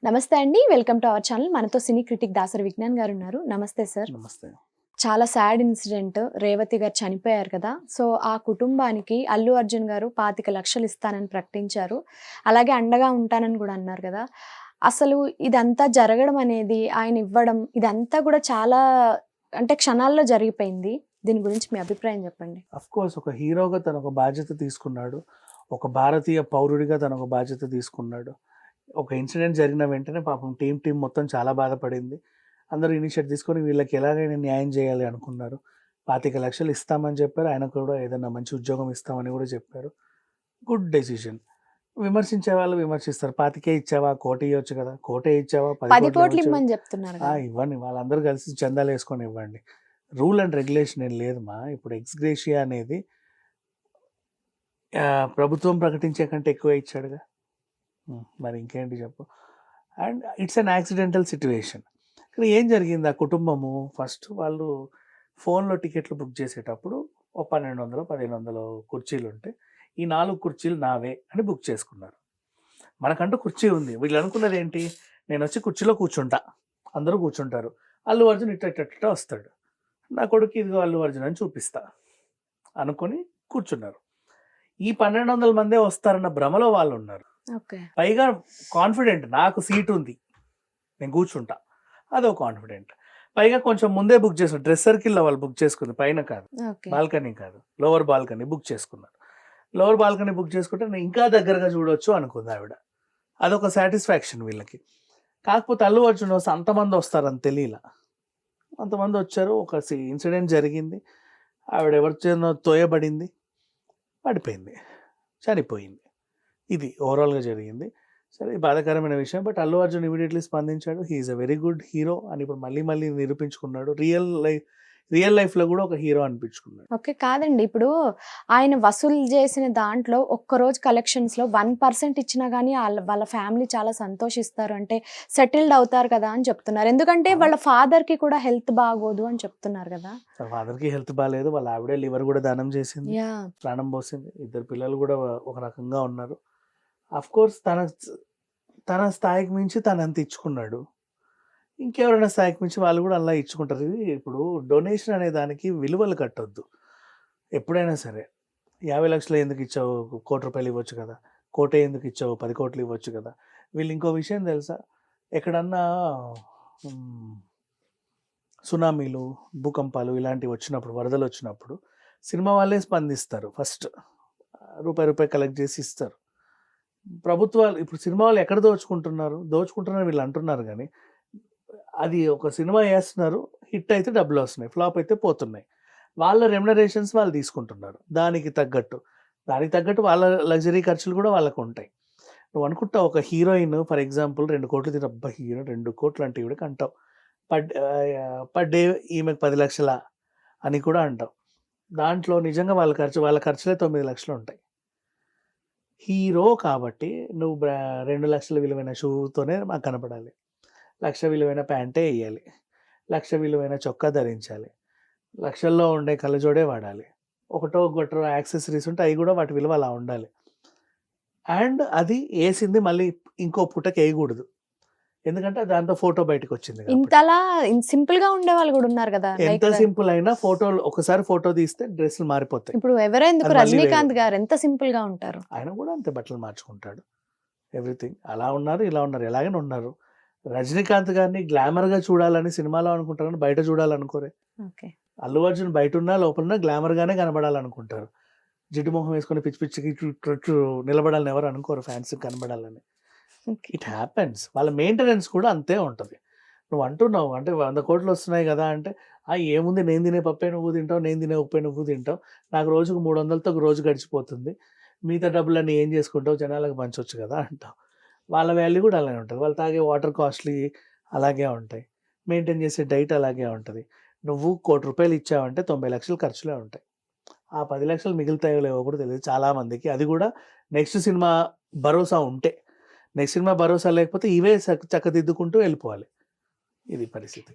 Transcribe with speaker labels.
Speaker 1: నమస్తే అండి. Welcome to our channel. మనతో సినీ క్రిటిక్ దాసరి విజ్ఞాన్ గారు ఉన్నారు. నమస్తే సార్.
Speaker 2: నమస్తే.
Speaker 1: చాలా సాడ్ ఇన్సిడెంట్. రేవతి గారు చనిపోయారు కదా! సో, ఆ కుటుంబానికి అల్లు అర్జున్ గారు 25,00,000 ఇస్తానని ప్రకటించారు. అలాగే అండగా ఉంటానని కూడా అన్నారు కదా! అసలు ఇదంతా జరగడం అనేది, ఆయన ఇవ్వడం ఇదంతా కూడా చాలా అంటే క్షణాల్లో జరిగిపోయింది. దీని గురించి మీ అభిప్రాయం చెప్పండి.
Speaker 2: అఫ్‌కోర్స్ ఒక హీరోగా తను ఒక బాధ్యత తీసుకున్నాడు. ఒక భారతీయ పౌరుడిగా తను ఒక బాధ్యత తీసుకున్నాడు. ఒక ఇన్సిడెంట్ జరిగిన వెంటనే పాపం టీమ్ మొత్తం చాలా బాధపడింది. అందరూ ఇనిషియేట్ తీసుకొని వీళ్ళకి ఎలాగైనా న్యాయం చేయాలి అనుకున్నారు. 25,00,000 ఇస్తామని చెప్పారు. ఆయన కూడా ఏదైనా మంచి ఉద్యోగం ఇస్తామని కూడా చెప్పారు. Good decision. విమర్శించే వాళ్ళు విమర్శిస్తారు. 25 ఇచ్చావా? 1,00,00,000 ఇవ్వచ్చు కదా! 1,00,00,000 ఇచ్చావా?
Speaker 1: 10
Speaker 2: 10,00,00,000
Speaker 1: కోట్లు
Speaker 2: ఇవ్వచ్చు.
Speaker 1: ఇమ్మని చెప్తున్నారు కదా!
Speaker 2: ఇవ్వండి. వాళ్ళందరూ కలిసి చందాలేసుకొని ఇవ్వండి. రూల్ అండ్ రెగ్యులేషన్ ఏం లేదమ్మా. ఇప్పుడు ఎక్స్ గ్రేషియా అనేది ప్రభుత్వం ప్రకటించే కంటే ఎక్కువే ఇచ్చాడుగా. మరి ఇంకేంటి చెప్పు. And it's an accidental situation. ఇక్కడ ఏం జరిగింది, ఆ కుటుంబము ఫస్ట్ వాళ్ళు ఫోన్లో టికెట్లు బుక్ చేసేటప్పుడు ఓ 1,200, 1,500 కుర్చీలు ఉంటే ఈ 4 కుర్చీలు నావే అని బుక్ చేసుకున్నారు. మనకంటూ కుర్చీ ఉంది. వీళ్ళు అనుకున్నది ఏంటి, నేను వచ్చి కుర్చీలో కూర్చుంటా, అందరూ కూర్చుంటారు, అల్లు అర్జున్ ఇట్ట వస్తాడు, నా కొడుకు ఇదిగో అల్లు అర్జున్ అని చూపిస్తా అనుకొని కూర్చున్నారు. ఈ 1,200 మందే వస్తారన్న భ్రమలో వాళ్ళు ఉన్నారు.
Speaker 1: ఓకే.
Speaker 2: పైగా కాన్ఫిడెంట్, నాకు సీట్ ఉంది, నేను కూర్చుంటా, అదో కాన్ఫిడెంట్. పైగా కొంచెం ముందే బుక్ చేశారు. డ్రెస్ సర్కిల్లో వాళ్ళు బుక్ చేసుకుంది, పైన కాదు,
Speaker 1: ఓకే.
Speaker 2: బాల్కనీ కాదు, లోవర్ బాల్కనీ బుక్ చేసుకున్నారు. లోవర్ బాల్కనీ బుక్ చేసుకుంటే నేను ఇంకా దగ్గరగా చూడొచ్చు అనుకుంది ఆవిడ. అదొక సాటిస్ఫాక్షన్ వీళ్ళకి. కాకపోతే అల్లు అర్జున్ వస్తే అంతమంది వస్తారని తెలియలా. అంతమంది వచ్చారు. ఒక ఇన్సిడెంట్ జరిగింది. ఆవిడ ఎవరిచేనో తోయబడింది, పడిపోయింది, చనిపోయింది. ఇది ఓవరాల్గా జరిగింది. సరే, బాధాకరమైన విషయం. బట్ అల్లు అర్జున్ ఇమీడియట్లీ స్పందించాడు. He is a very good hero అని ఇప్పుడు మళ్ళీ నిరూపించుకున్నాడు. రియల్ లైఫ్లో కూడా ఒక హీరో అనిపించుకున్నాడు.
Speaker 1: ఓకే. కాదండి. ఇప్పుడు ఆయన వసూలు చేసిన దాంట్లో ఒక్కరోజు కలెక్షన్స్‌లో 1% ఇచ్చినా గానీ వాళ్ళ ఫ్యామిలీ చాలా సంతోషిస్తారు. అంటే సెటిల్డ్ అవుతారు కదా అని చెప్తున్నారు. ఎందుకంటే వాళ్ళ ఫాదర్‌కి కూడా హెల్త్ బాగోదు అని చెప్తున్నారు కదా!
Speaker 2: ఫాదర్కి హెల్త్ బాగాలేదు. వాళ్ళ ఆవిడే లివర్ కూడా దానం చేసింది,
Speaker 1: యాహ్!
Speaker 2: ప్రాణం పోసింది. 2 పిల్లలు కూడా ఒక రకంగా ఉన్నారు. అఫ్ కోర్స్ తన స్థాయికి మించి తను అంత ఇచ్చుకున్నాడు. ఇంకెవరైనా స్థాయికి మించి వాళ్ళు కూడా అలా ఇచ్చుకుంటారు. ఇది ఇప్పుడు డొనేషన్ అనే దానికి విలువలు కట్టొద్దు. ఎప్పుడైనా సరే 50,00,000 ఎందుకు ఇచ్చావు, ₹1,00,00,000 ఇవ్వచ్చు కదా, 1,00,00,000 ఎందుకు ఇచ్చావు, 10,00,00,000 ఇవ్వచ్చు కదా. వీళ్ళు ఇంకో విషయం తెలుసా, ఎక్కడన్నా సునామీలు, భూకంపాలు ఇలాంటివి వచ్చినప్పుడు, వరదలు వచ్చినప్పుడు సినిమా వాళ్ళే స్పందిస్తారు. ఫస్ట్ రూపాయి కలెక్ట్ చేసి ఇస్తారు. ప్రభుత్వాలు ఇప్పుడు సినిమా వాళ్ళు ఎక్కడ దోచుకుంటున్నారు వీళ్ళు అంటున్నారు కానీ, అది ఒక సినిమా వేస్తున్నారు, హిట్ అయితే డబ్బులు వస్తున్నాయి, ఫ్లాప్ అయితే పోతున్నాయి. వాళ్ళ రెమ్యునరేషన్స్ వాళ్ళు తీసుకుంటున్నారు. దానికి తగ్గట్టు వాళ్ళ లగ్జరీ ఖర్చులు కూడా వాళ్ళకు ఉంటాయి. నువ్వు అనుకుంటావు ఒక హీరోయిన్ ఫర్ ఎగ్జాంపుల్ 2 కోట్లు తిన, అబ్బా హీరో 2 కోట్లు అంటే ఇవిడకి అంటావు. పర్ డే ఈమెకు 10,00,000 అని కూడా అంటావు. దాంట్లో నిజంగా వాళ్ళ ఖర్చులే 9,00,000 ఉంటాయి. హీరో కాబట్టి నువ్వు 2,00,000 విలువైన షూతోనే మాకు కనపడాలి, 1,00,000 విలువైన ప్యాంటే వేయాలి, 1,00,000 విలువైన చొక్కా ధరించాలి, లక్షల్లో ఉండే కళ్ళజోడే వాడాలి, ఒకటో యాక్సెసరీస్ ఉంటే అవి కూడా వాటి విలువ అలా ఉండాలి. అండ్ అది వేసింది మళ్ళీ ఇంకో పూటకి వేయకూడదు, ఎందుకంటే దాంతో ఫోటో బయటకు వచ్చింది.
Speaker 1: ఇంతలా సింపుల్ గా ఉండే వాళ్ళు కూడా ఉన్నారు కదా.
Speaker 2: ఎంత సింపుల్ అయినా ఫోటోలు ఒకసారి ఫోటో తీస్తే డ్రెస్సులు మారిపోతాయి.
Speaker 1: ఇప్పుడు ఎవరెందుకు రజనీకాంత్ గారు ఎంత సింపుల్ గా ఉంటారు,
Speaker 2: ఆయన కూడా అంతే బట్టలు మార్చుకుంటాడు. ఎవ్రీథింగ్ అలా ఉన్నారు, ఇలా ఉన్నారు, ఎలాగైనా ఉన్నారు. రజనీకాంత్ గారిని గ్లామర్ గా చూడాలని సినిమాలో అనుకుంటారు, బయట చూడాలనుకోరే. అల్లు అర్జున్ బయట ఉన్నా లోపల గ్లామర్ గానే కనబడాలనుకుంటారు. జిడ్డు మొహం వేసుకొని పిచ్చి పిచ్చికి నిలబడాలని ఎవరు అనుకోరు, ఫ్యాన్స్ కనబడాలని. It happens. వాళ్ళ మెయింటెనెన్స్ కూడా అంతే ఉంటుంది. నువ్వు అంటున్నావు అంటే 100 కోట్లు వస్తున్నాయి కదా అంటే, ఏముంది, నేను తినే పప్పే నువ్వు తింటావు, నేను తినే ఉప్పే నువ్వు తింటావు, నాకు రోజుకు 300తో రోజు గడిచిపోతుంది, మిగతా డబ్బులన్నీ ఏం చేసుకుంటావు, జనాలకు పంచవచ్చు కదా అంటావు. వాళ్ళ వాల్యూ కూడా అలాగే ఉంటుంది. వాళ్ళు తాగే వాటర్ కాస్ట్లీ అలాగే ఉంటాయి, మెయింటైన్ చేసే డైట్ అలాగే ఉంటుంది. నువ్వు ₹1,00,00,000 ఇచ్చావంటే 90,00,000 ఖర్చులే ఉంటాయి. ఆ 10,00,000 మిగులుతాయో లేవో కూడా తెలియదు చాలామందికి. అది కూడా నెక్స్ట్ సినిమా భరోసా ఉంటే. నెక్స్ట్ సినిమా భరోసా లేకపోతే ఇవే చక్కదిద్దుకుంటూ వెళ్ళిపోవాలి. ఇది పరిస్థితి.